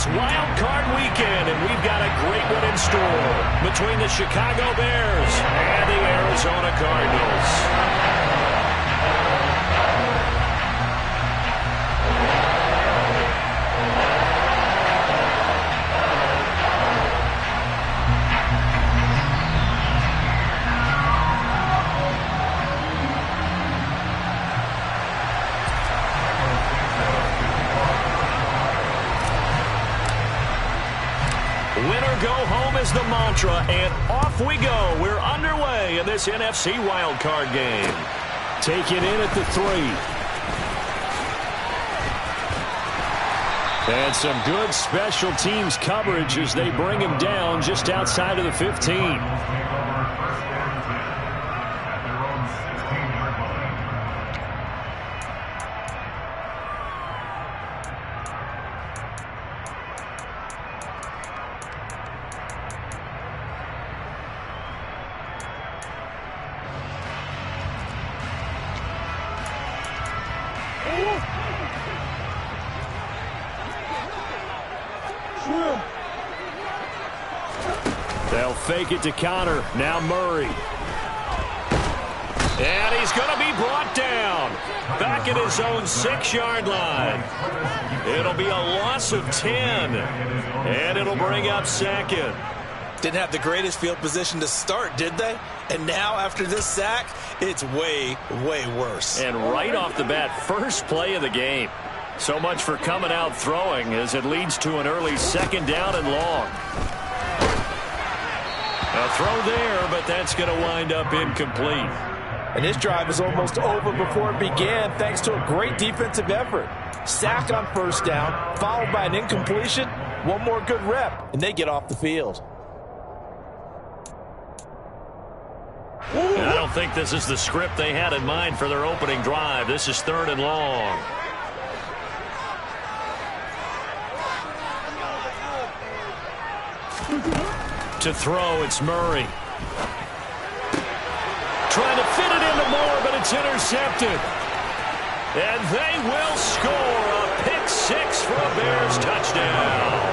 It's Wild Card Weekend, and we've got a great one in store between the Chicago Bears and the Arizona Cardinals. Winner go home is the mantra, and off we go. We're underway in this NFC wildcard game. Take it in at the 3. And some good special teams coverage as they bring him down just outside of the 15. They'll fake it to Connor. Now Murray. And he's going to be brought down. Back at his own 6-yard line. It'll be a loss of 10. And it'll bring up second. Didn't have the greatest field position to start, did they? And now, after this sack, it's way, way worse. And right off the bat, first play of the game. So much for coming out throwing as it leads to an early 2nd down and long. A throw there, but that's going to wind up incomplete. And this drive is almost over before it began thanks to a great defensive effort. Sack on 1st down, followed by an incompletion. One more good rep, and they get off the field. I don't think this is the script they had in mind for their opening drive. This is 3rd and long. To throw, it's Murray. Trying to fit it into Moore, but it's intercepted. And they will score a pick 6 for a Bears touchdown.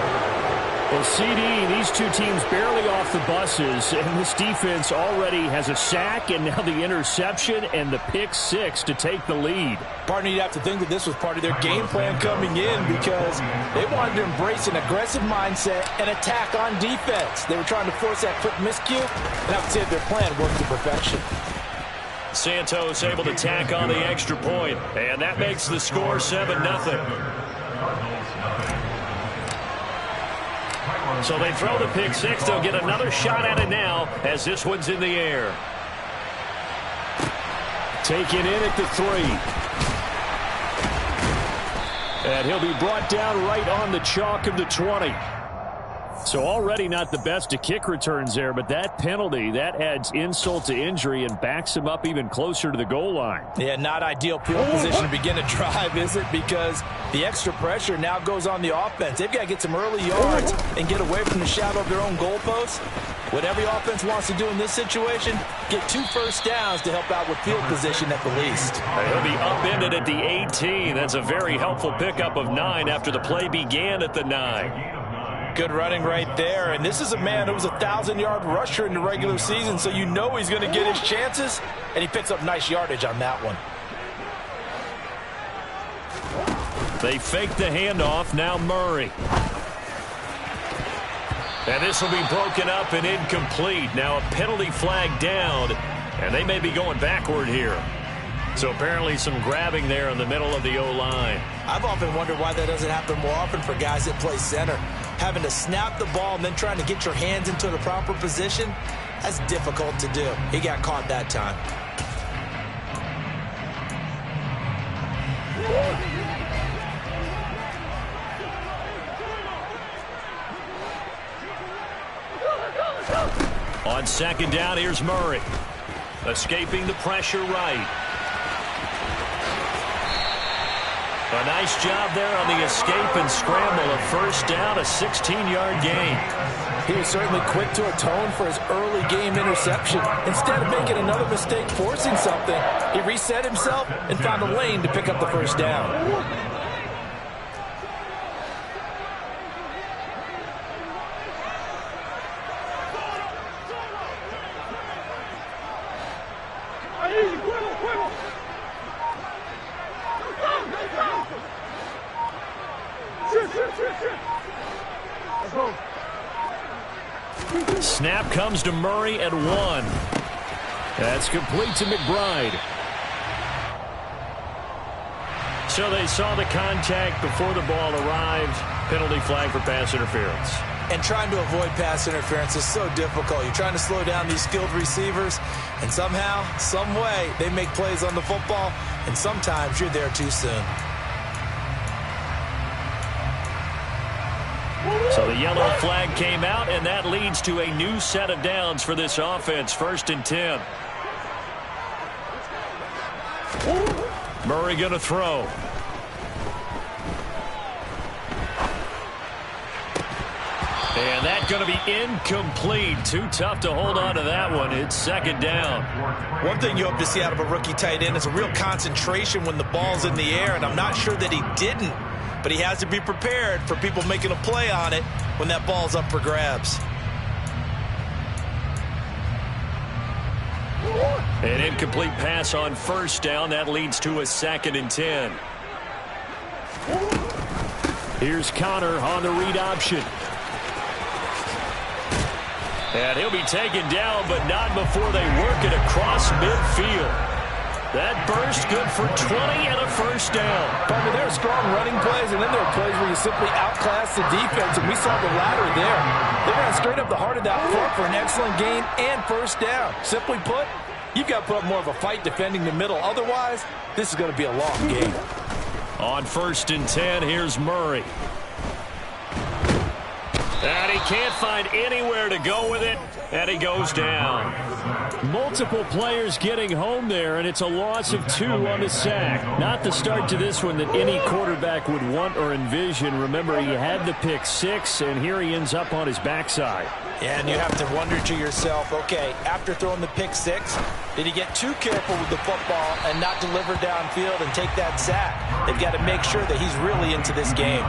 Well, CD, these two teams barely off the buses, and this defense already has a sack and now the interception and the pick 6 to take the lead. Partner, you'd have to think that this was part of their game plan coming in because they wanted to embrace an aggressive mindset and attack on defense. They were trying to force that quick miscue, and I would say their plan worked to perfection. Santos able to tack on the extra point, and that makes the score 7-0. So they throw the pick 6. They'll get another shot at it now as this one's in the air. Take it in at the 3. And he'll be brought down right on the chalk of the 20. So already not the best of kick returns there, but that penalty, that adds insult to injury and backs him up even closer to the goal line. Yeah, not ideal field position to begin a drive, is it? Because the extra pressure now goes on the offense. They've got to get some early yards and get away from the shadow of their own goalposts. What every offense wants to do in this situation, get 2 first downs to help out with field position at the least. He'll be upended at the 18. That's a very helpful pickup of 9 after the play began at the 9. Good running right there, and this is a man who was a 1,000-yard rusher in the regular season, so you know he's going to get his chances, and he picks up nice yardage on that one. They fake the handoff, now Murray. And this will be broken up and incomplete. Now a penalty flag down, and they may be going backward here. So apparently some grabbing there in the middle of the O-line. I've often wondered why that doesn't happen more often for guys that play center. Having to snap the ball and then trying to get your hands into the proper position, that's difficult to do. He got caught that time. On 2nd down, here's Murray. Escaping the pressure right. A nice job there on the escape and scramble. A 1st down, a 16-yard gain. He was certainly quick to atone for his early game interception. Instead of making another mistake forcing something, he reset himself and found a lane to pick up the 1st down. Snap comes to Murray at 1. That's complete to McBride. So they saw the contact before the ball arrived. Penalty flag for pass interference. And trying to avoid pass interference is so difficult. You're trying to slow down these skilled receivers, and somehow, some way, they make plays on the football, and sometimes you're there too soon. So the yellow flag came out, and that leads to a new set of downs for this offense. 1st and 10. Murray going to throw. And that's going to be incomplete. Too tough to hold on to that one. It's 2nd down. One thing you hope to see out of a rookie tight end is a real concentration when the ball's in the air, and I'm not sure that he didn't, but he has to be prepared for people making a play on it when that ball's up for grabs. An incomplete pass on 1st down. That leads to a 2nd and 10. Here's Connor on the read option. And he'll be taken down, but not before they work it across midfield. That burst good for 20 and a 1st down. Partner, there are strong running plays, and then there are plays where you simply outclass the defense, and we saw the latter there. They ran straight up the heart of that front for an excellent gain and 1st down. Simply put, you've got to put up more of a fight defending the middle. Otherwise, this is going to be a long game. On 1st and 10, here's Murray. And he can't find anywhere to go with it, and he goes down. Multiple players getting home there, and it's a loss of 2 on the sack. Not the start to this one that any quarterback would want or envision. Remember, he had the pick 6, and here he ends up on his backside. Yeah, and you have to wonder to yourself, okay, after throwing the pick 6, did he get too careful with the football and not deliver downfield and take that sack? They've got to make sure that he's really into this game.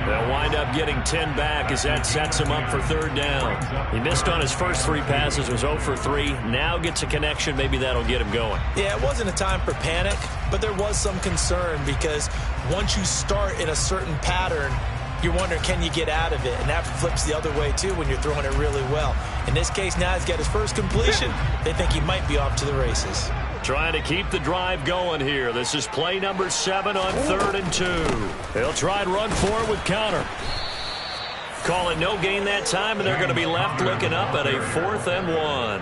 They'll wind up getting 10 back as that sets him up for 3rd down. He missed on his first 3 passes, was 0 for 3. Now gets a connection. Maybe that'll get him going. Yeah, it wasn't a time for panic, but there was some concern because once you start in a certain pattern, you're wondering, can you get out of it? And that flips the other way, too, when you're throwing it really well. In this case, now he's got his first completion. They think he might be off to the races. Trying to keep the drive going here. This is play number 7 on 3rd and 2. They'll try and run for it with Connor. Call it no gain that time, and they're going to be left looking up at a 4th and 1.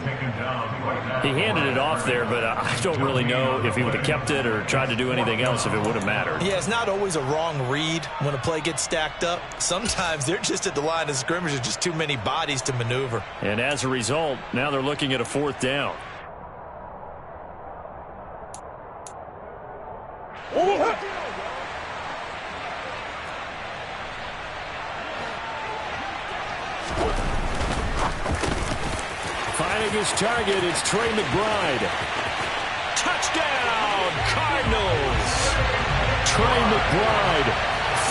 He handed it off there, but I don't really know if he would have kept it or tried to do anything else if it would have mattered. Yeah, it's not always a wrong read when a play gets stacked up. Sometimes they're just at the line of scrimmage. There's just too many bodies to maneuver. And as a result, now they're looking at a 4th down. Finding his target, it's Trey McBride. Touchdown, Cardinals! Trey McBride.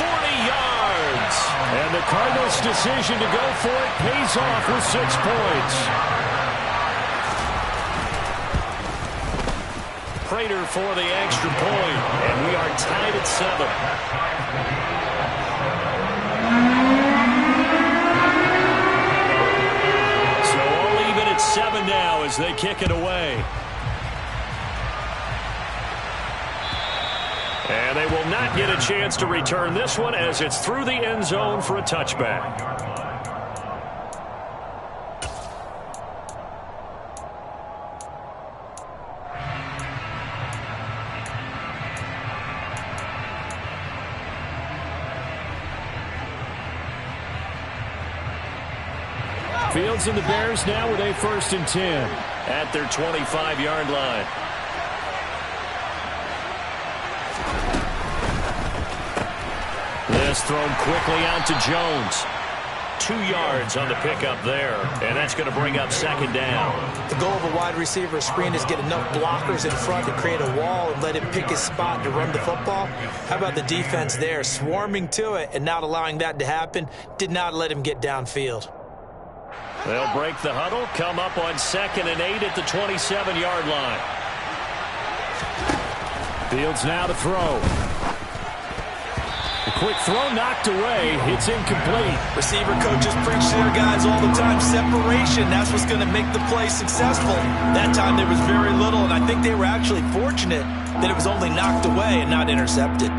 40 yards. And the Cardinals' decision to go for it pays off with 6 points. Prater for the extra point, and we are tied at 7. So all even at 7 now as they kick it away. And they will not get a chance to return this one as it's through the end zone for a touchback. Fields and the Bears now with a 1st and 10. At their 25-yard line. This thrown quickly out to Jones. 2 yards on the pickup there, and that's going to bring up 2nd down. The goal of a wide receiver screen is get enough blockers in front to create a wall and let him pick his spot to run the football. How about the defense there, swarming to it and not allowing that to happen? Did not let him get downfield. They'll break the huddle, come up on 2nd and 8 at the 27-yard line. Fields now to throw. The Quick throw knocked away. It's incomplete. Receiver coaches preach to their guys all the time. Separation, that's what's going to make the play successful. That time there was very little, and I think they were actually fortunate that it was only knocked away and not intercepted.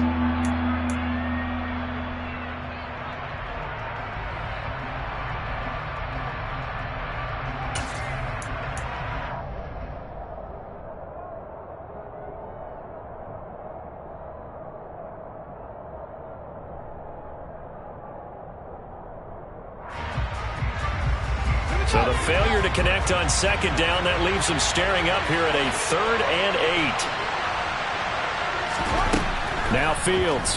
So the failure to connect on second down, that leaves them staring up here at a 3rd and 8. Now Fields.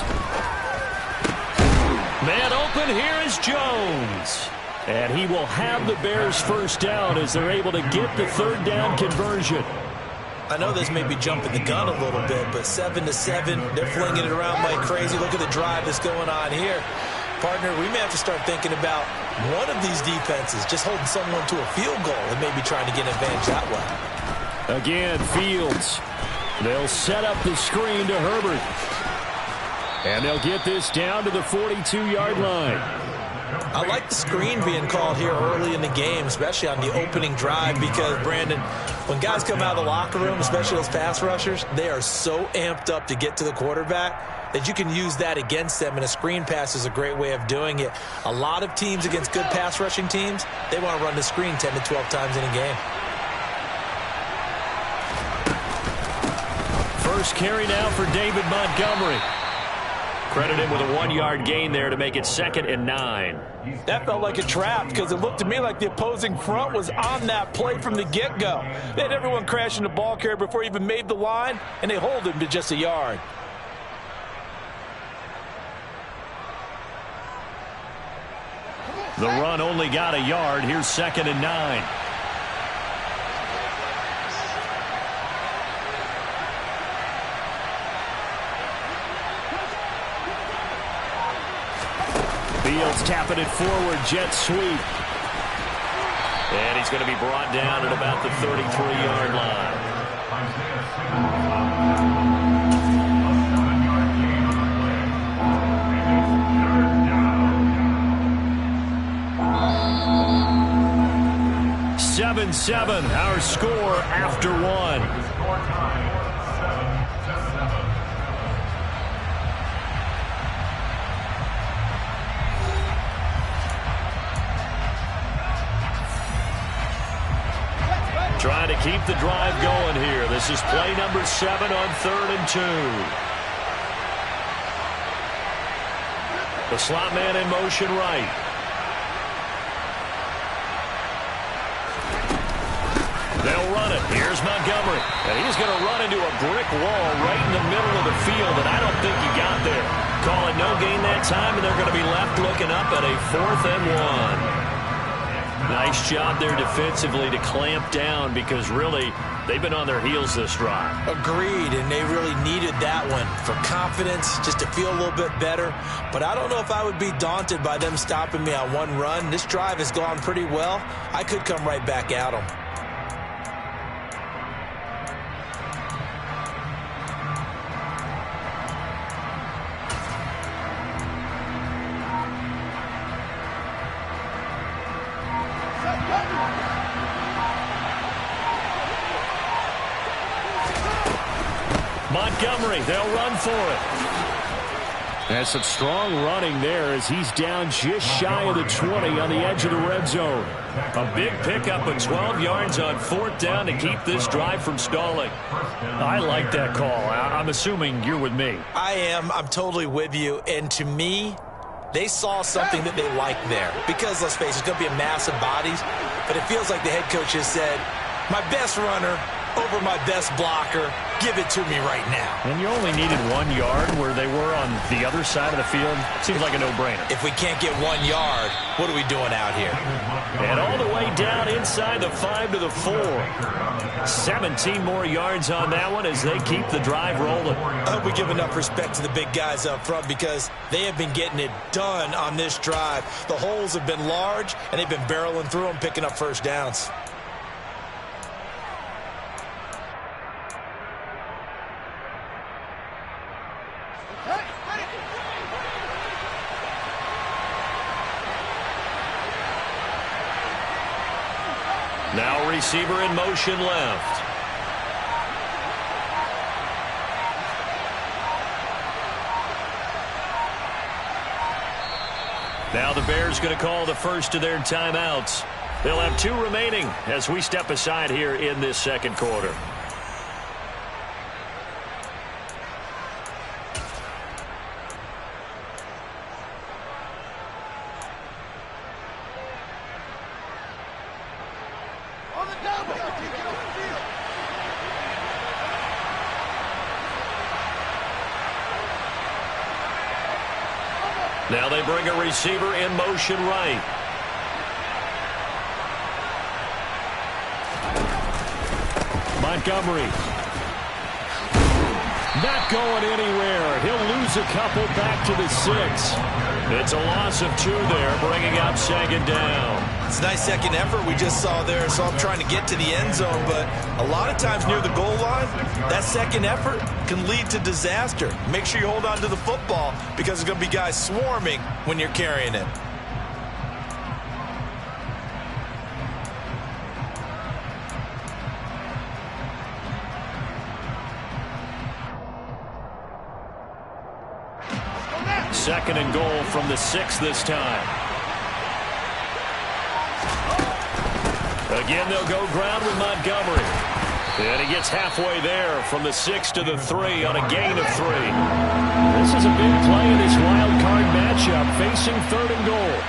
Man open, here is Jones. And he will have the Bears first down as they're able to get the 3rd down conversion. I know this may be jumping the gun a little bit, but 7-7, they're flinging it around like crazy. Look at the drive that's going on here. Partner, we may have to start thinking about one of these defenses just holding someone to a field goal and maybe trying to get an advantage that way. Again, Fields. They'll set up the screen to Herbert. And they'll get this down to the 42-yard line. I like the screen being called here early in the game, especially on the opening drive, because, Brandon, when guys come out of the locker room, especially those pass rushers, they are so amped up to get to the quarterback that you can use that against them, and a screen pass is a great way of doing it. A lot of teams against good pass rushing teams, they want to run the screen 10 to 12 times in a game. First carry now for David Montgomery. Credited with a 1-yard gain there to make it 2nd and 9. That felt like a trap because it looked to me like the opposing front was on that play from the get-go. They had everyone crashing the ball carrier before he even made the line, and they hold him to just a yard. The run only got a yard. Here's 2nd and 9. Fields tapping it forward, jet sweep. And he's going to be brought down at about the 33-yard line. Our score after 1. Trying to keep the drive going here. This is play number 7 on 3rd and 2. The slot man in motion right. They'll run it. Here's Montgomery. And he's going to run into a brick wall right in the middle of the field, and I don't think he got there. Calling no gain that time, and they're going to be left looking up at a 4th and 1. Nice job there defensively to clamp down because really they've been on their heels this drive. Agreed, and they really needed that one for confidence, just to feel a little bit better. But I don't know if I would be daunted by them stopping me on one run. This drive has gone pretty well. I could come right back at them. Montgomery, they'll run for it. And some strong running there as he's down just shy of the 20 on the edge of the red zone. A big pickup of 12 yards on 4th down to keep this drive from stalling. I like that call. I'm assuming you're with me. I am. I'm totally with you. And to me, they saw something that they liked there. Because, let's face it, it's going to be a mass of bodies. But it feels like the head coach has said, my best runner over my best blocker, give it to me right now. And you only needed 1 yard where they were on the other side of the field. Seems like a no-brainer. If we can't get 1 yard, what are we doing out here? And all the way down inside the 5 to the 4. 17 more yards on that one as they keep the drive rolling. I hope we give enough respect to the big guys up front because they have been getting it done on this drive. The holes have been large, and they've been barreling through them, picking up first downs. Now receiver in motion left. Now the Bears going to call the first of their timeouts. They'll have 2 remaining as we step aside here in this second quarter. Now they bring a receiver in motion right. Montgomery. Not going anywhere. He'll lose a couple back to the 6. It's a loss of 2 there, bringing up second down. It's a nice second effort we just saw there. So I'm trying to get to the end zone, but a lot of times near the goal line, that second effort can lead to disaster. Make sure you hold on to the football because there's going to be guys swarming when you're carrying it. Second and goal from the 6 this time. Again, they'll go ground with Montgomery. And he gets halfway there from the 6 to the 3 on a gain of 3. This is a big play in this wild card matchup, facing third and goal.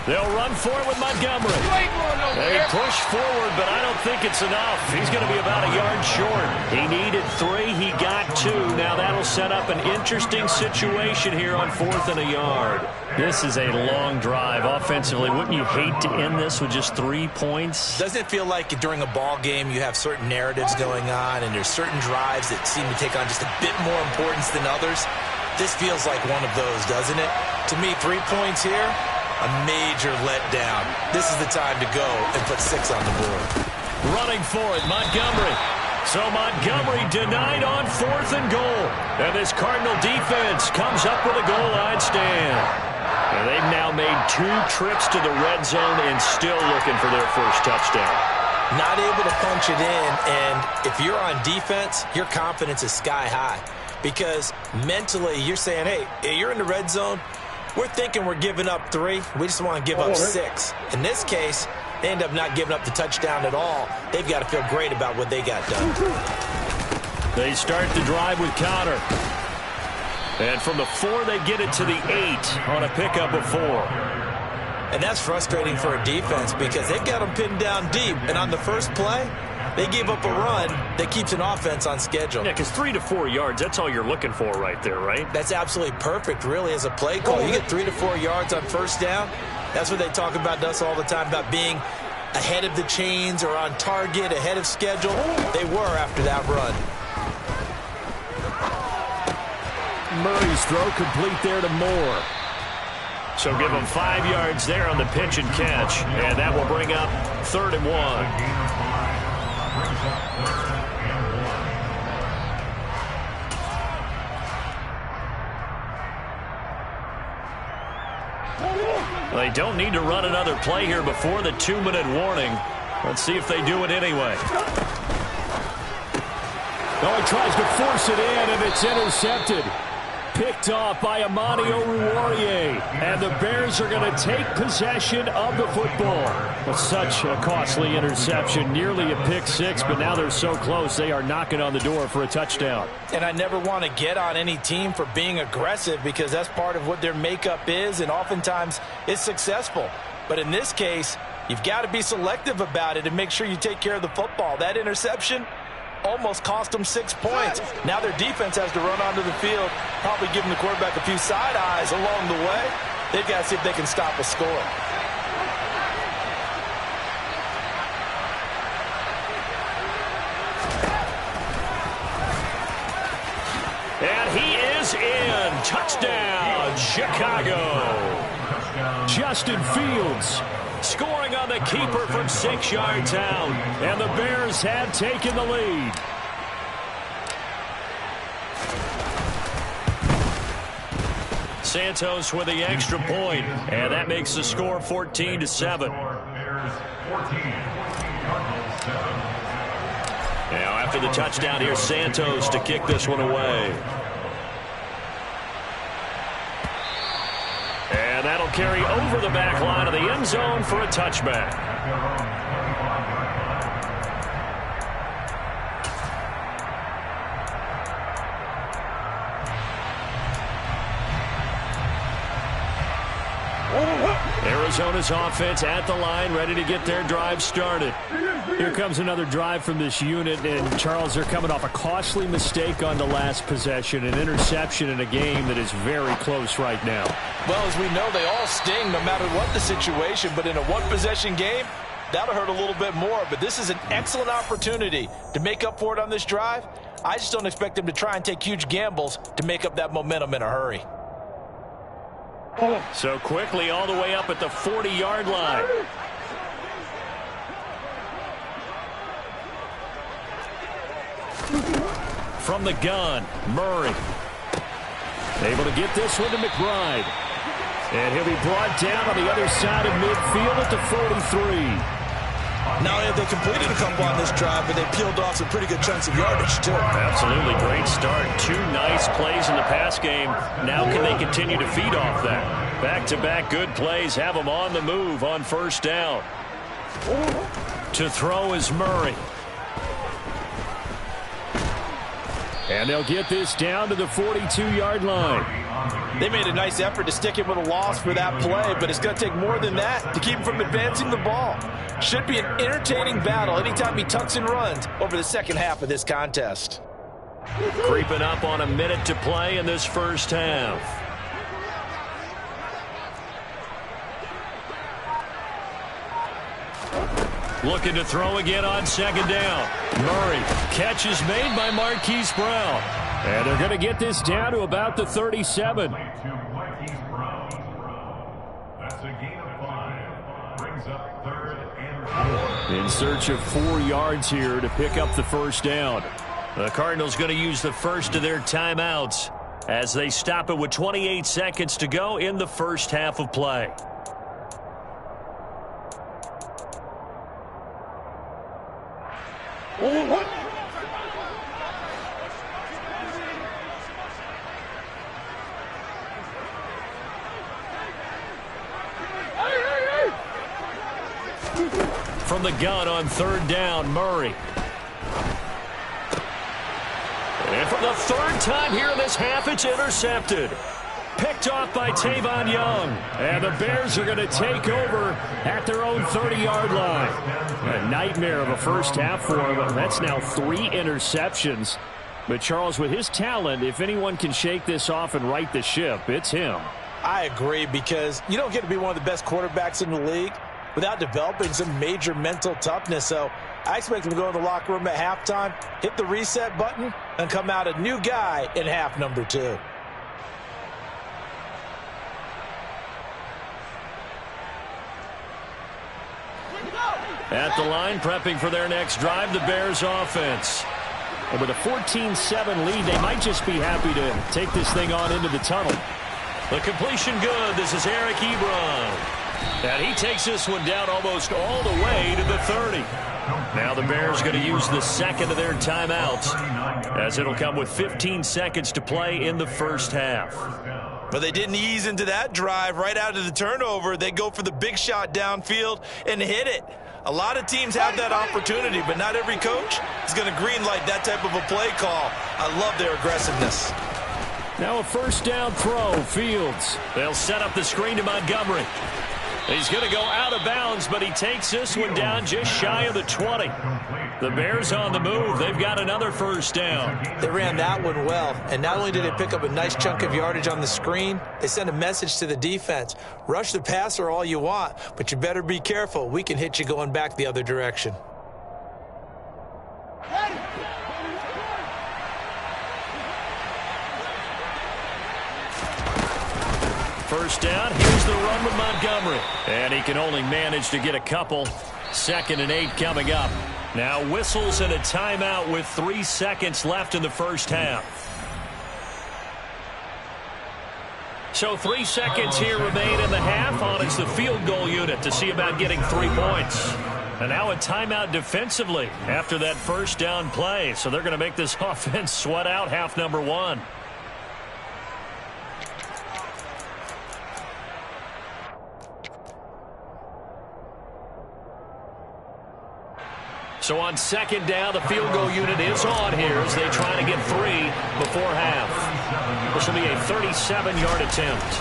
They'll run for it with Montgomery. They push forward, but I don't think it's enough. He's going to be about a yard short. He needed 3. He got 2. Now that'll set up an interesting situation here on 4th and a yard. This is a long drive offensively. Wouldn't you hate to end this with just 3 points? Doesn't it feel like during a ball game you have certain narratives going on and there's certain drives that seem to take on just a bit more importance than others? This feels like one of those, doesn't it? To me, 3 points here, a major letdown. This is the time to go and put 6 on the board. Running for it, Montgomery. So Montgomery denied on 4th and goal. And this Cardinal defense comes up with a goal line stand. And they've now made 2 trips to the red zone and still looking for their first touchdown. Not able to punch it in, and if you're on defense, your confidence is sky high. Because mentally, you're saying, hey, you're in the red zone. We're thinking we're giving up 3. We just want to give up 6. In this case, they end up not giving up the touchdown at all. They've got to feel great about what they got done. They start the drive with Connor. And from the 4, they get it to the 8 on a pickup of 4. And that's frustrating for a defense because they've got them pinned down deep. And on the first play, they gave up a run that keeps an offense on schedule. Yeah, because 3 to 4 yards, that's all you're looking for right there, right? That's absolutely perfect, really, as a play call. You get 3 to 4 yards on first down. That's what they talk about us all the time, about being ahead of the chains or on target, ahead of schedule. They were after that run. Murray's throw complete there to Moore. So give them 5 yards there on the pitch and catch. And that will bring up 3rd and 1. They don't need to run another play here before the 2-minute warning. Let's see if they do it anyway. Oh, he tries to force it in, and it's intercepted. Picked off by Amani Oruwariye. And the Bears are going to take possession of the football. Well, such a costly interception. Nearly a pick 6, but now they're so close they are knocking on the door for a touchdown. And I never want to get on any team for being aggressive because that's part of what their makeup is, and oftentimes it's successful. But in this case, you've got to be selective about it and make sure you take care of the football. That interception almost cost them 6 points. Now their defense has to run onto the field, probably giving the quarterback a few side eyes along the way. They've got to see if they can stop a score. And he is is in. Touchdown, Chicago. Justin Fields Scoring on the keeper from 6 yards out. and the Bears have taken the lead. Santos with the extra point, and that makes the score 14-7. Now after the touchdown, here's Santos to kick this one away. And that'll carry over the back line of the end zone for a touchback. Arizona's offense at the line, ready to get their drive started. Here comes another drive from this unit, and Charles, they're coming off a costly mistake on the last possession, an interception in a game that is very close right now. Well, as we know, they all sting no matter what the situation, but in a one-possession game, that'll hurt a little bit more. But this is an excellent opportunity to make up for it on this drive. I just don't expect them to try and take huge gambles to make up that momentum in a hurry. So quickly all the way up at the 40-yard line. From the gun, Murray. Able to get this one to McBride. And he'll be brought down on the other side of midfield at the 43. Not only have they completed a couple on this drive, but they peeled off some pretty good chunks of yardage, too. Absolutely great start. 2 nice plays in the pass game. Now can they continue to feed off that? Back-to-back good plays have them on the move on first down. To throw is Murray. And they'll get this down to the 42-yard line. They made a nice effort to stick him with a loss for that play, but it's going to take more than that to keep him from advancing the ball. Should be an entertaining battle anytime he tucks and runs over the second half of this contest. Creeping up on a minute to play in this first half. Looking to throw again on second down. Murray. Catch is made by Marquise Brown. And they're going to get this down to about the 37. In search of 4 yards here to pick up the first down. The Cardinals going to use the first of their timeouts as they stop it with 28 seconds to go in the first half of play. From the gun on third down, Murray. And for the third time here in this half, it's intercepted. Picked off by Tavon Young. And the Bears are going to take over at their own 30-yard line. A nightmare of a first half for him. That's now 3 interceptions. But Charles, with his talent, if anyone can shake this off and right the ship, it's him. I agree, because you don't get to be one of the best quarterbacks in the league without developing some major mental toughness. So I expect him to go in the locker room at halftime, hit the reset button, and come out a new guy in half number 2. At the line, prepping for their next drive, the Bears offense. And with a 14-7 lead, they might just be happy to take this thing on into the tunnel. The completion good. This is Eric Ebron. And he takes this one down almost all the way to the 30. Now the Bears going to use the second of their timeouts, as it'll come with 15 seconds to play in the first half. But they didn't ease into that drive right out of the turnover. They go for the big shot downfield and hit it. A lot of teams have that opportunity, but not every coach is going to greenlight that type of a play call. I love their aggressiveness. Now a first down throw, Fields. They'll set up the screen to Montgomery. He's going to go out of bounds, but he takes this one down just shy of the 20. The Bears on the move. They've got another first down. They ran that one well, and not only did they pick up a nice chunk of yardage on the screen, they sent a message to the defense. Rush the passer all you want, but you better be careful. We can hit you going back the other direction. first down. Here's the run with Montgomery. And he can only manage to get a couple. 2nd and 8 coming up. Now whistles and a timeout with 3 seconds left in the first half. So 3 seconds here remain in the half. On it's the field goal unit to see about getting 3 points. And now a timeout defensively after that first down play. So they're going to make this offense sweat out half number 1. So on 2nd down, the field goal unit is on here as they try to get 3 before half. This will be a 37-yard attempt.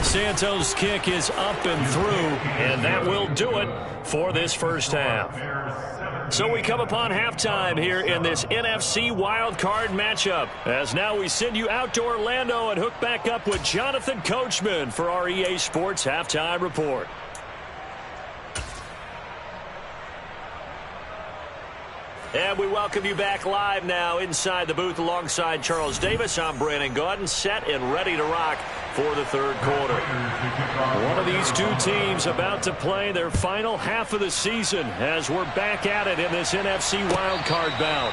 Santos' kick is up and through, and that will do it for this first half. So we come upon halftime here in this NFC wildcard matchup. As now we send you out to Orlando and hook back up with Jonathan Coachman for our EA Sports Halftime Report. And we welcome you back live now inside the booth alongside Charles Davis. I'm Brandon Gaudin, set and ready to rock for the third quarter. One of these two teams about to play their final half of the season as we're back at it in this NFC wildcard bout.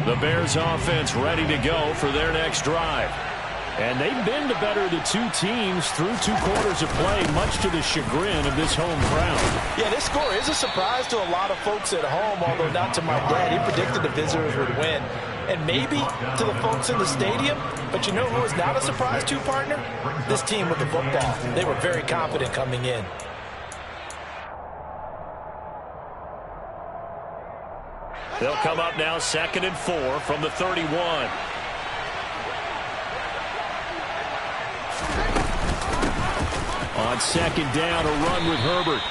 The Bears offense ready to go for their next drive. And they've been the better of the two teams through 2 quarters of play, much to the chagrin of this home crowd. Yeah, this score is a surprise to a lot of folks at home, although not to my dad. He predicted the visitors would win. And maybe to the folks in the stadium. But you know who is not a surprise to, partner? This team with the football. They were very confident coming in. They'll come up now 2nd and 4 from the 31. On 2nd down, a run with Herbert.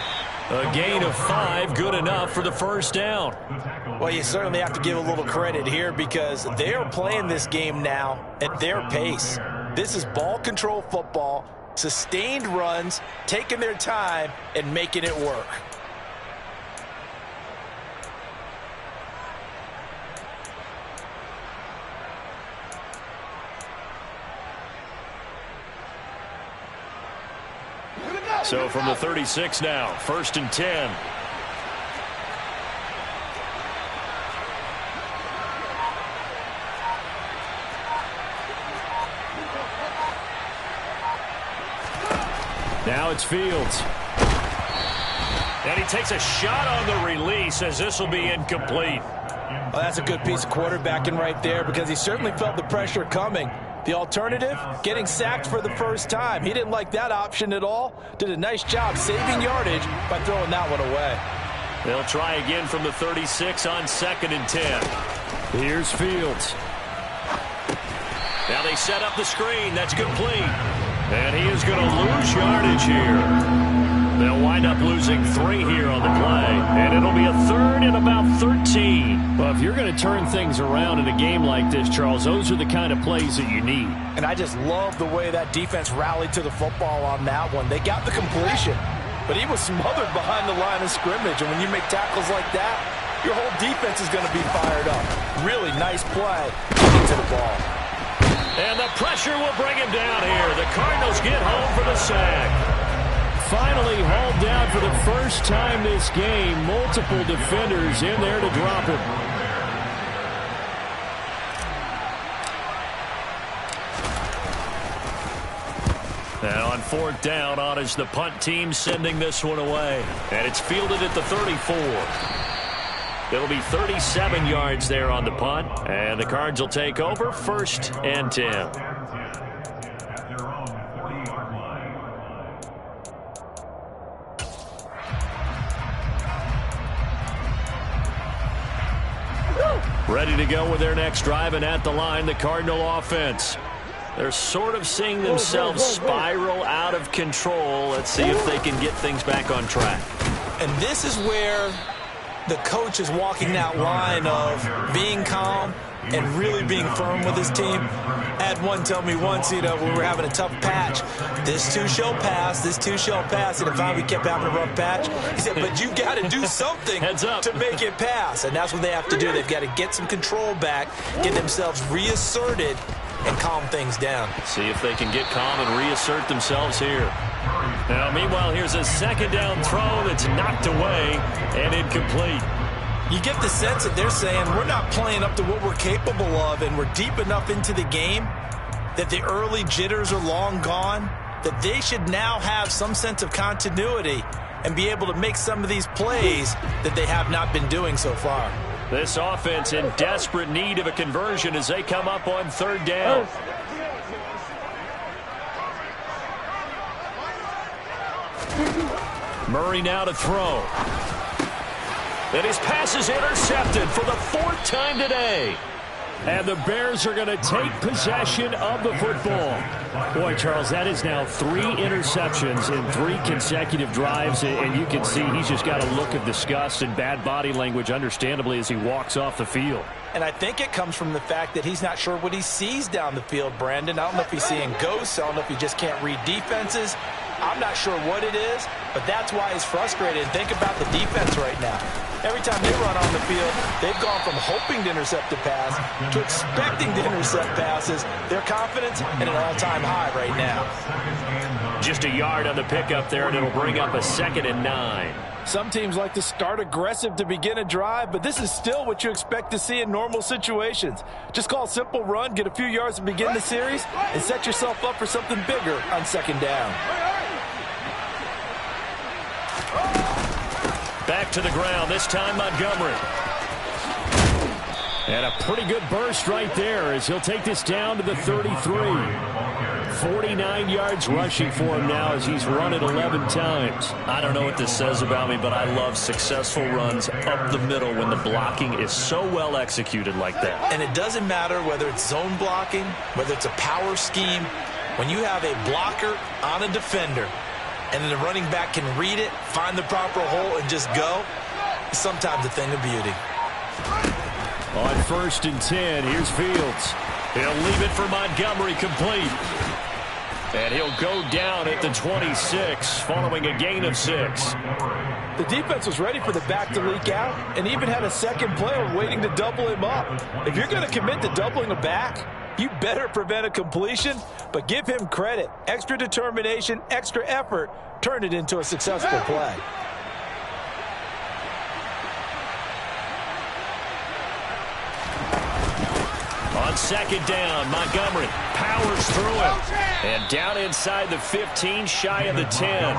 A gain of 5, good enough for the first down. Well, you certainly have to give a little credit here because they are playing this game now at their pace. This is ball control football, sustained runs, taking their time, and making it work. So from the 36 now, 1st and 10. Now it's Fields. And he takes a shot on the release as this will be incomplete. Well, that's a good piece of quarterbacking right there because he certainly felt the pressure coming. The alternative, getting sacked for the first time. He didn't like that option at all. Did a nice job saving yardage by throwing that one away. They'll try again from the 36 on 2nd and 10. Here's Fields. Now they set up the screen. That's complete. And he is going to lose yardage here. They'll wind up losing 3 here on the play. And it'll be a 3rd and about 13. Well, if you're going to turn things around in a game like this, Charles, those are the kind of plays that you need. And I just love the way that defense rallied to the football on that one. They got the completion, but he was smothered behind the line of scrimmage. And when you make tackles like that, your whole defense is going to be fired up. Really nice play getting to the ball. And the pressure will bring him down here. The Cardinals get home for the sack. Finally hauled down for the first time this game. Multiple defenders in there to drop him. And on 4th down, on is the punt team sending this one away. And it's fielded at the 34. It'll be 37 yards there on the punt. And the Cards will take over 1st and 10. Ready to go with their next drive, and at the line, the Cardinal offense. They're sort of seeing themselves spiral out of control. Let's see if they can get things back on track. And this is where the coach is walking that line of being calm and really being firm with his team. I had one tell me once, when we were having a tough patch, this too shall pass, this too shall pass. And finally we kept having a rough patch. He said, but you got to do something to make it pass. And that's what they have to do. They've got to get some control back, get themselves reasserted, and calm things down. See if they can get calm and reassert themselves here. Now, meanwhile, here's a second down throw that's knocked away and incomplete. You get the sense that they're saying we're not playing up to what we're capable of, and we're deep enough into the game that the early jitters are long gone, that they should now have some sense of continuity and be able to make some of these plays that they have not been doing so far. This offense in desperate need of a conversion as they come up on third down. Murray now to throw. And his pass is intercepted for the fourth time today. And the Bears are going to take possession of the football. Boy, Charles, that is now 3 interceptions in 3 consecutive drives, and you can see he's just got a look of disgust and bad body language, understandably, as he walks off the field. And I think it comes from the fact that he's not sure what he sees down the field, Brandon. I don't know if he's seeing ghosts. I don't know if he just can't read defenses. I'm not sure what it is, but that's why he's frustrated. And think about the defense right now. Every time they run on the field, they've gone from hoping to intercept a pass to expecting to intercept passes. Their confidence at an all-time high right now. Just a yard on the pickup there, and it'll bring up a 2nd and 9. Some teams like to start aggressive to begin a drive, but this is still what you expect to see in normal situations. Just call a simple run, get a few yards to begin the series, and set yourself up for something bigger on 2nd down. Back to the ground, this time Montgomery. And a pretty good burst right there as he'll take this down to the 33. 49 yards rushing for him now as he's run it 11 times. I don't know what this says about me, but I love successful runs up the middle when the blocking is so well executed like that. And it doesn't matter whether it's zone blocking, whether it's a power scheme. When you have a blocker on a defender, and then the running back can read it, find the proper hole, and just go, it's sometimes a thing of beauty. On 1st and 10, here's Fields. He'll leave it for Montgomery, complete. And he'll go down at the 26, following a gain of 6. The defense was ready for the back to leak out and even had a second player waiting to double him up. If you're going to commit to doubling a back, you better prevent a completion, but give him credit. Extra determination, extra effort, turned it into a successful play. On 2nd down, Montgomery powers through it. And down inside the 15, shy of the 10.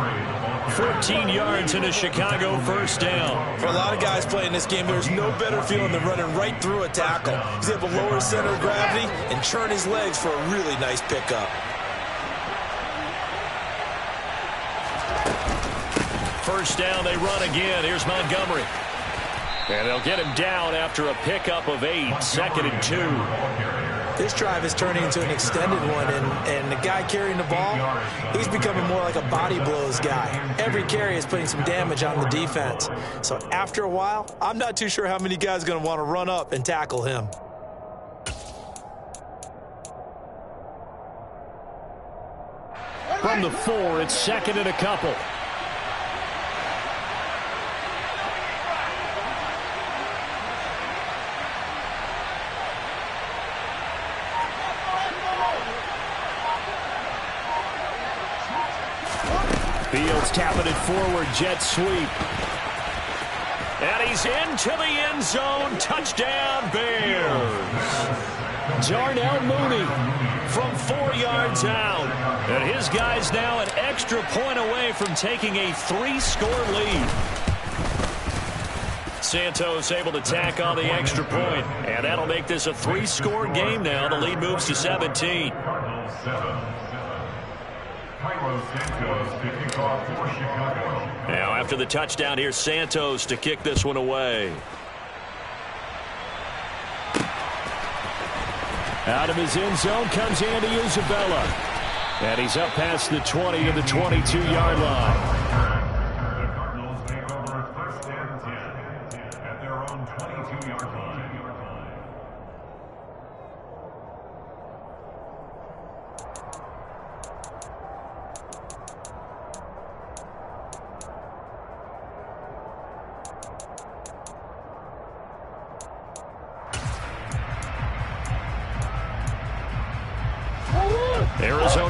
14 yards in a Chicago 1st down. For a lot of guys playing this game, there's no better feeling than running right through a tackle. He's able to lower his center of gravity and churn his legs for a really nice pickup. 1st down, they run again. Here's Montgomery. And they'll get him down after a pickup of 8, 2nd and 2. This drive is turning into an extended one, and the guy carrying the ball, he's becoming more like a body blows guy. Every carry is putting some damage on the defense. So after a while, I'm not too sure how many guys are going to want to run up and tackle him. From the 4, it's 2nd and a couple. Fields tapping it forward, jet sweep. And he's into the end zone. Touchdown, Bears. Darnell Mooney from 4 yards out. And his guy's now an extra point away from taking a 3-score lead. Santos able to tack on the extra point. And that'll make this a 3-score game now. The lead moves to 17. Now after the touchdown, here's Santos to kick this one away. Out of his end zone comes Andy Isabella. And he's up past the 20 to the 22-yard line.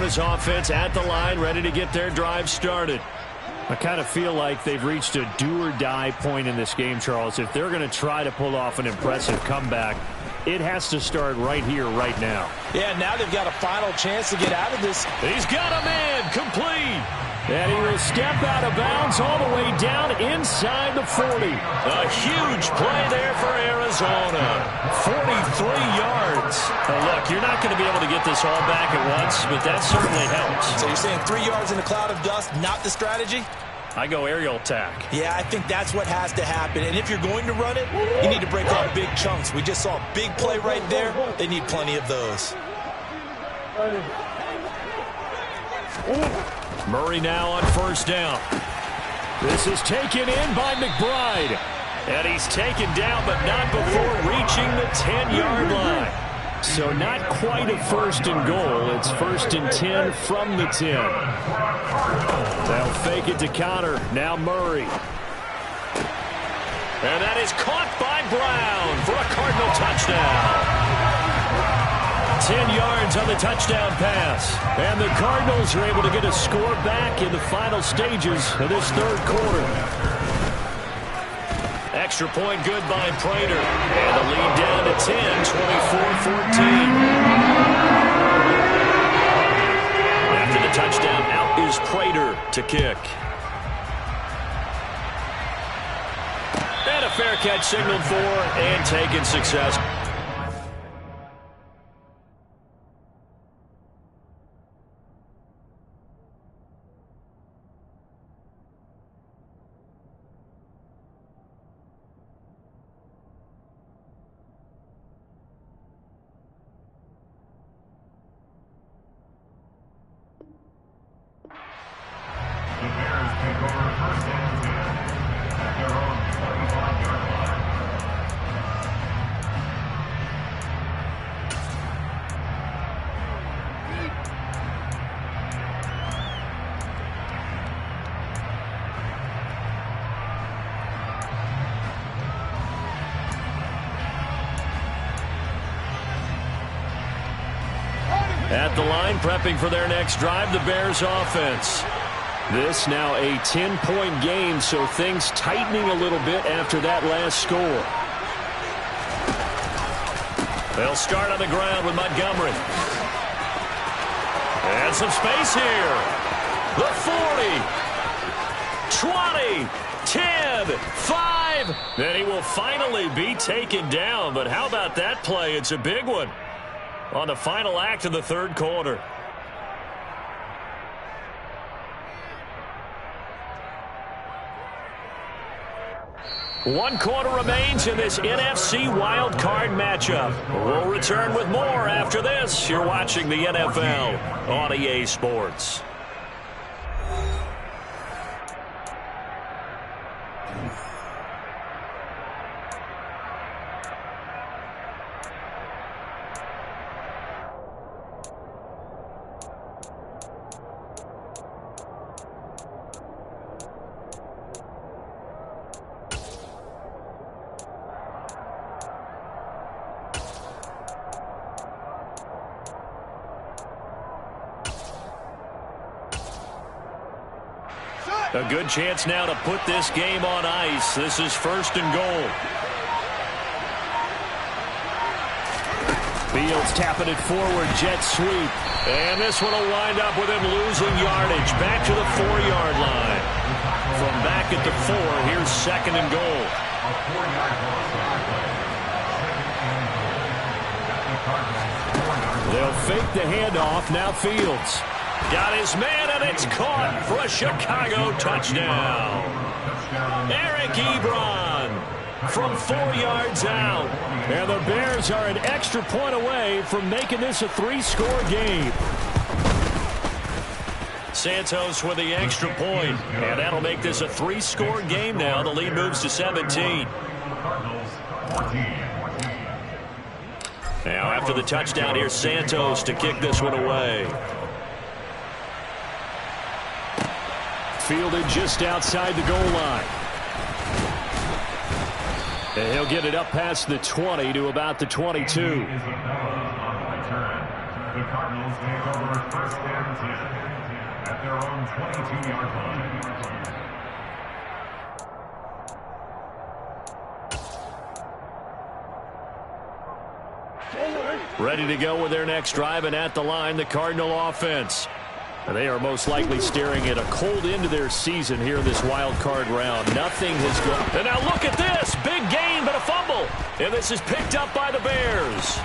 his offense at the line, ready to get their drive started. I kind of feel like they've reached a do-or-die point in this game, Charles. If they're going to try to pull off an impressive comeback, it has to start right here, right now. Yeah, now they've got a final chance to get out of this. He's got a man, complete. And he will step out of bounds all the way down inside the 40. A huge play there for Arizona. 43 yards. Now look, you're not going to be able to get this all back at once, but that certainly helps. So you're saying 3 yards in a cloud of dust, not the strategy? I go aerial attack. Yeah, I think that's what has to happen. And if you're going to run it, you need to break off big chunks. We just saw a big play right there. They need plenty of those. Murray now on first down. This is taken in by McBride. And he's taken down, but not before reaching the 10-yard line. So not quite a first and goal. It's first and 10 from the 10. They'll fake it to counter. Now Murray. And that is caught by Brown for a Cardinal touchdown. 10 yards on the touchdown pass. And the Cardinals are able to get a score back in the final stages of this third quarter. Extra point good by Prater. And the lead down to 10, 24-14. After the touchdown, out is Prater to kick. And a fair catch signaled for and taken success. At the line, prepping for their next drive, the Bears offense. This now a 10-point game, so things tightening a little bit after that last score. They'll start on the ground with Montgomery. And some space here. The 40, 20, 10, 5. Then he will finally be taken down. But how about that play? It's a big one on the final act of the third quarter. One quarter remains in this NFC Wild Card matchup. We'll return with more after this. You're watching the NFL on EA Sports. A good chance now to put this game on ice. This is first and goal. Fields tapping it forward, jet sweep. And this one will wind up with him losing yardage back to the 4-yard line. From back at the 4, here's second and goal. They'll fake the handoff. Now Fields. Got his man, and it's caught for a Chicago touchdown. Eric Ebron from 4 yards out. And the Bears are an extra point away from making this a 3-score game. Santos with the extra point, and that'll make this a 3-score game now. The lead moves to 17. Now after the touchdown, here's Santos to kick this one away. Fielded just outside the goal line. And he'll get it up past the 20 to about the 22. The Cardinals take over first and 10 at their own 22-yard line. Ready to go with their next drive, and at the line, the Cardinal offense. And they are most likely staring at a cold end to their season here in this wild card round. Nothing has gone. And now look at this. Big gain, but a fumble. And this is picked up by the Bears.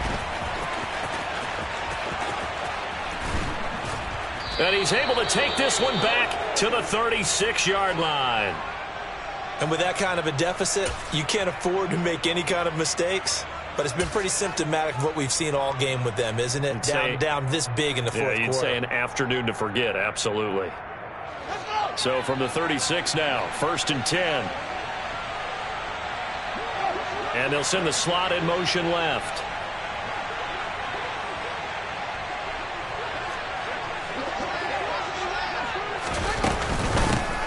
And he's able to take this one back to the 36-yard line. And with that kind of a deficit, you can't afford to make any kind of mistakes. But it's been pretty symptomatic of what we've seen all game with them, isn't it? Down this big in the fourth quarter. Yeah, you'd say an afternoon to forget, absolutely. So from the 36 now, first and 10. And they'll send the slot in motion left.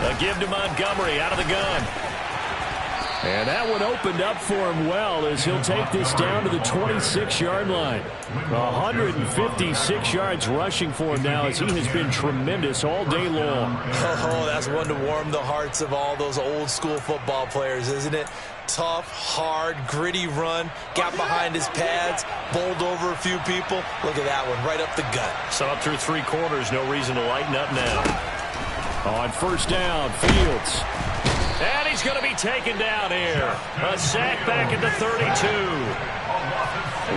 A give to Montgomery out of the gun. And that one opened up for him well as he'll take this down to the 26-yard line. 156 yards rushing for him now as he has been tremendous all day long. Oh, that's one to warm the hearts of all those old-school football players, isn't it? Tough, hard, gritty run, got behind his pads, bowled over a few people. Look at that one, right up the gut. So up through three quarters, no reason to lighten up now. On first down, Fields. And he's going to be taken down here. A sack back at the 32.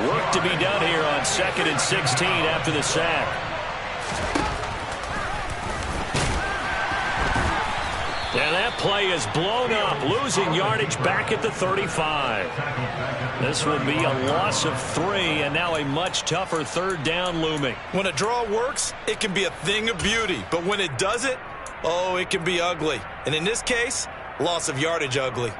Work to be done here on 2nd and 16 after the sack. And that play is blown up, losing yardage back at the 35. This will be a loss of 3, and now a much tougher third down looming. When a draw works, it can be a thing of beauty. But when it doesn't, oh, it can be ugly. And in this case, loss of yardage ugly.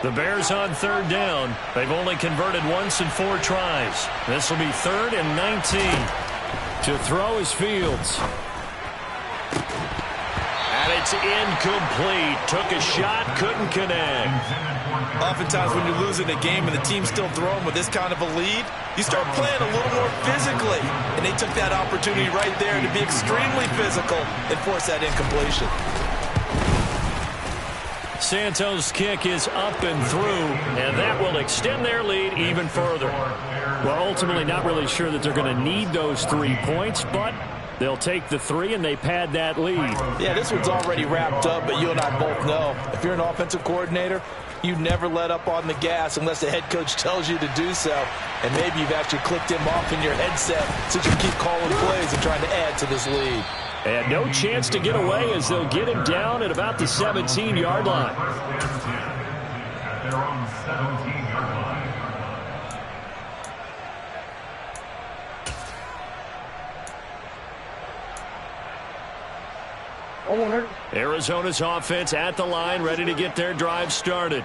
The Bears on third down. They've only converted once in 4 tries. This will be 3rd and 19. To throw is Fields. And it's incomplete. Took a shot, couldn't connect. Oftentimes when you're losing a game and the team's still throwing with this kind of a lead, you start playing a little more physically. And they took that opportunity right there to be extremely physical and force that incompletion. Santos' kick is up and through, and that will extend their lead even further. Well, ultimately not really sure that they're going to need those 3 points, but they'll take the 3 and they pad that lead. Yeah, this one's already wrapped up, but you and I both know if you're an offensive coordinator, you never let up on the gas unless the head coach tells you to do so. And maybe you've actually clicked him off in your headset so you keep calling plays and trying to add to this lead. And no chance to get away as they'll get him down at about the 17-yard line. At their own 17-yard line. Arizona's offense at the line, ready to get their drive started.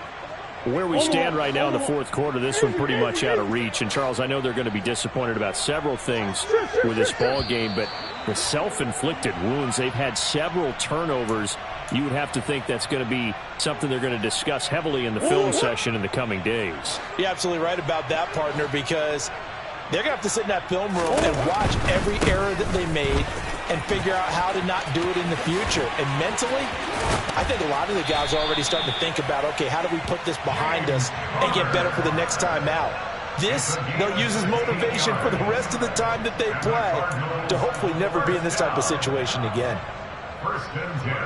Where we stand right now in the fourth quarter, this one pretty much out of reach. And, Charles, I know they're going to be disappointed about several things with this ball game, but the self-inflicted wounds, they've had several turnovers. You would have to think that's going to be something they're going to discuss heavily in the film session in the coming days. You're absolutely right about that, partner, because they're going to have to sit in that film room and watch every error that they made and figure out how to not do it in the future. And mentally, I think a lot of the guys are already starting to think about, okay, how do we put this behind us and get better for the next time out? This, they'll use as motivation for the rest of the time that they play to hopefully never be in this type of situation again. First and 10 at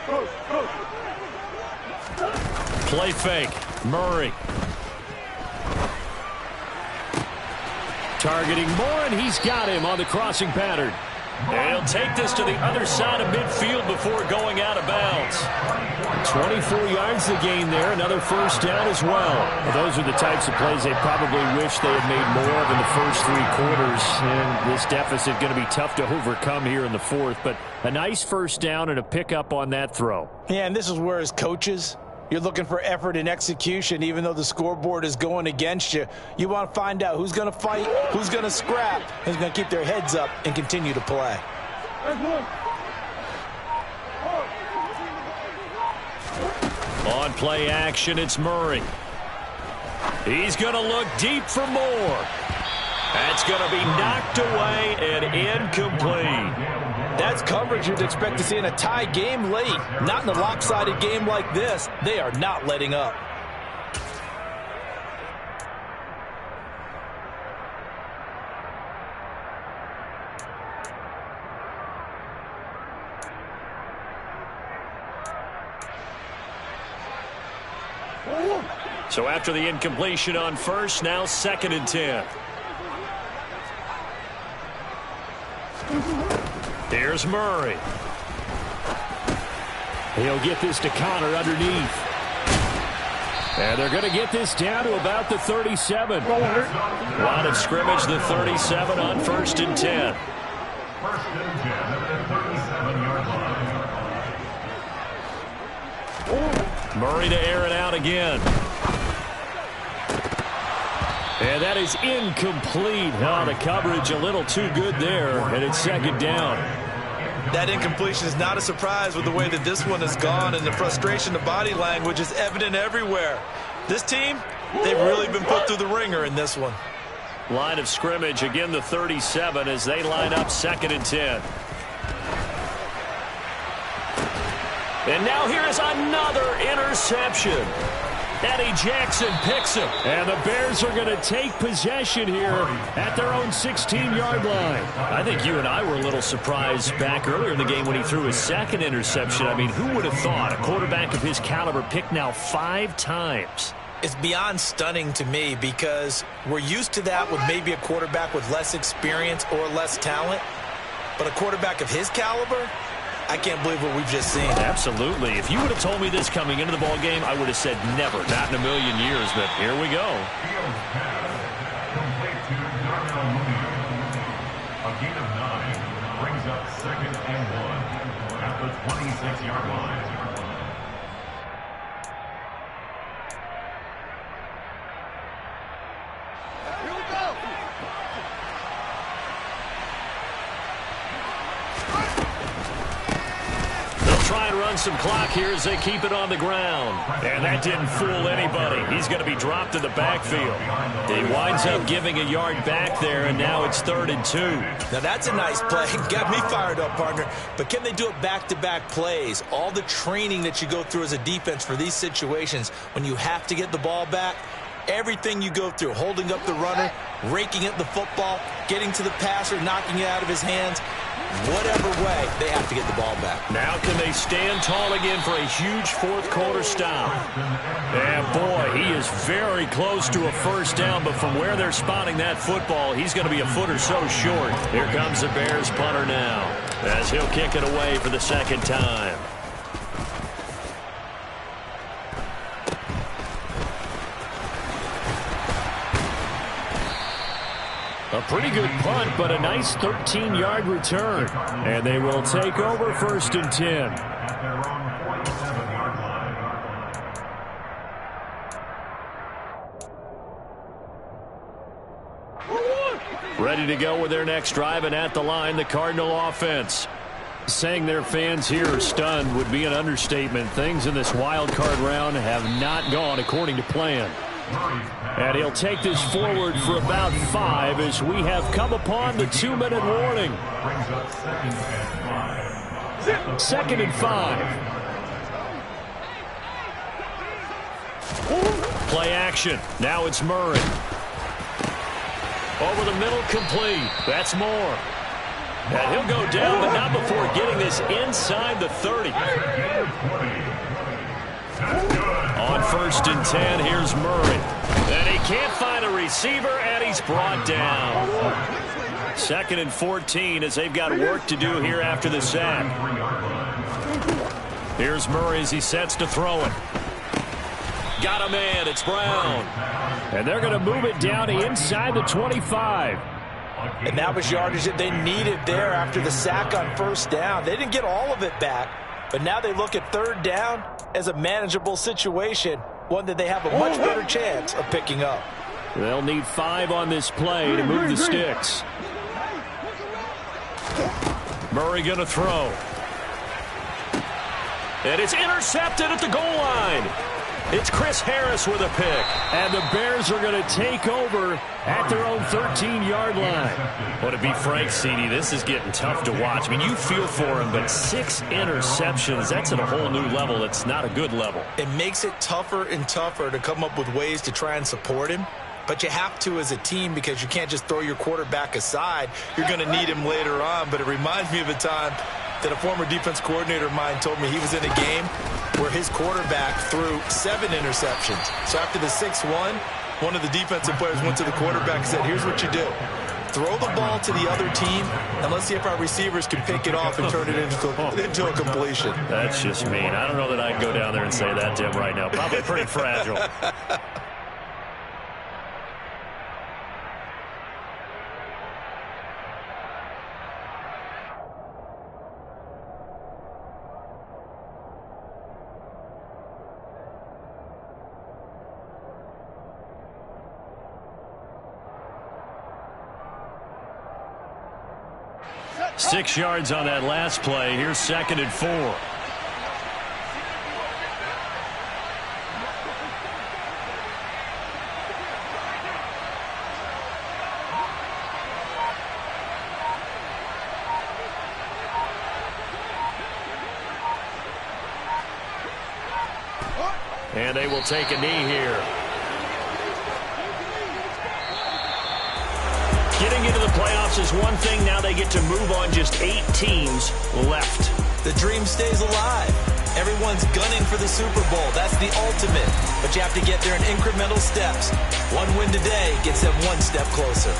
the 26. Play fake. Murray. Targeting Moore, and he's got him on the crossing pattern. And he'll take this to the other side of midfield before going out of bounds. 24 yards to gain there. Another first down as well. Those are the types of plays they probably wish they had made more of in the first 3 quarters. And this deficit going to be tough to overcome here in the fourth. But a nice first down and a pickup on that throw. Yeah, and this is where as coaches, you're looking for effort and execution. Even though the scoreboard is going against you, you want to find out who's going to fight, who's going to scrap, who's going to keep their heads up and continue to play. On play action, it's Murray. He's going to look deep for more. That's going to be knocked away and incomplete. That's coverage you'd expect to see in a tie game late. Not in a lopsided game like this. They are not letting up. So after the incompletion on first, now 2nd and 10. Here's Murray. He'll get this to Connor underneath. And they're going to get this down to about the 37. Line of scrimmage, the 37 on 1st and 10. 1st and 10 at the 37-yard line. Murray to air it out again. And that is incomplete. Oh, the coverage a little too good there, and it's 2nd down. That incompletion is not a surprise with the way that this one has gone, and the frustration, the body language is evident everywhere. This team, they've really been put through the ringer in this one. Line of scrimmage, again the 37 as they line up 2nd and 10. And now here is another interception. Eddie Jackson picks him. And the Bears are going to take possession here at their own 16-yard line. I think you and I were a little surprised back earlier in the game when he threw his 2nd interception. I mean, who would have thought a quarterback of his caliber picked now 5 times? It's beyond stunning to me because we're used to that with maybe a quarterback with less experience or less talent. But a quarterback of his caliber, I can't believe what we've just seen. Absolutely. If you would have told me this coming into the ball game, I would have said never, not in a million years. But here we go. Field pass, complete to Darnell Mooney. A gain of 9 brings up 2nd and 1 at the 26-yard line. Try and run some clock here as they keep it on the ground. And that didn't fool anybody. He's going to be dropped in the backfield. He winds up giving a yard back there, and now it's 3rd and 2. Now that's a nice play. Got me fired up, partner. But can they do it back-to-back plays? All the training that you go through as a defense for these situations when you have to get the ball back, everything you go through, holding up the runner, raking at the football, getting to the passer, knocking it out of his hands, whatever way, they have to get the ball back. Now can they stand tall again for a huge 4th quarter stop? And boy, he is very close to a 1st down, but from where they're spotting that football, he's going to be a foot or so short. Here comes the Bears punter now as he'll kick it away for the 2nd time. A pretty good punt, but a nice 13-yard return. And they will take over 1st and 10. At their own 47-yard line. Ready to go with their next drive, and at the line, the Cardinal offense. Saying their fans here are stunned would be an understatement. Things in this wild card round have not gone according to plan. And he'll take this forward for about 5 as we have come upon the 2-minute warning. Brings up 2nd and 5. Play action. Now it's Murray. Over the middle, complete. That's Moore. And he'll go down, but not before getting this inside the 30. On 1st and 10, here's Murray. And he can't find a receiver, and he's brought down. 2nd and 14 as they've got work to do here after the sack. Here's Murray as he sets to throw it. Got a man. It's Brown. And they're going to move it down to inside the 25. And that was yardage that they needed there after the sack on 1st down. They didn't get all of it back, but now they look at 3rd down as a manageable situation, one that they have a much better chance of picking up. They'll need 5 on this play to move the sticks. Murray going to throw. And it's intercepted at the goal line. It's Chris Harris with a pick. And the Bears are going to take over at their own 13-yard line. Well, to be frank, CD, this is getting tough to watch. I mean, you feel for him, but 6 interceptions, that's at a whole new level. It's not a good level. It makes it tougher and tougher to come up with ways to try and support him. But you have to as a team because you can't just throw your quarterback aside. You're going to need him later on. But it reminds me of a time that a former defense coordinator of mine told me he was in a game where his quarterback threw 7 interceptions. So after the 6-1, one of the defensive players went to the quarterback and said, here's what you do. Throw the ball to the other team, and let's see if our receivers can pick it off and turn it into a completion. That's just mean. I don't know that I'd go down there and say that to him right now. Probably pretty fragile. Six yards on that last play. Here's 2nd and 4. And they will take a knee here. Getting into the playoffs is one thing. Now they get to move on. Just 8 teams left. The dream stays alive. Everyone's gunning for the Super Bowl. That's the ultimate. But you have to get there in incremental steps. One win today gets them one step closer.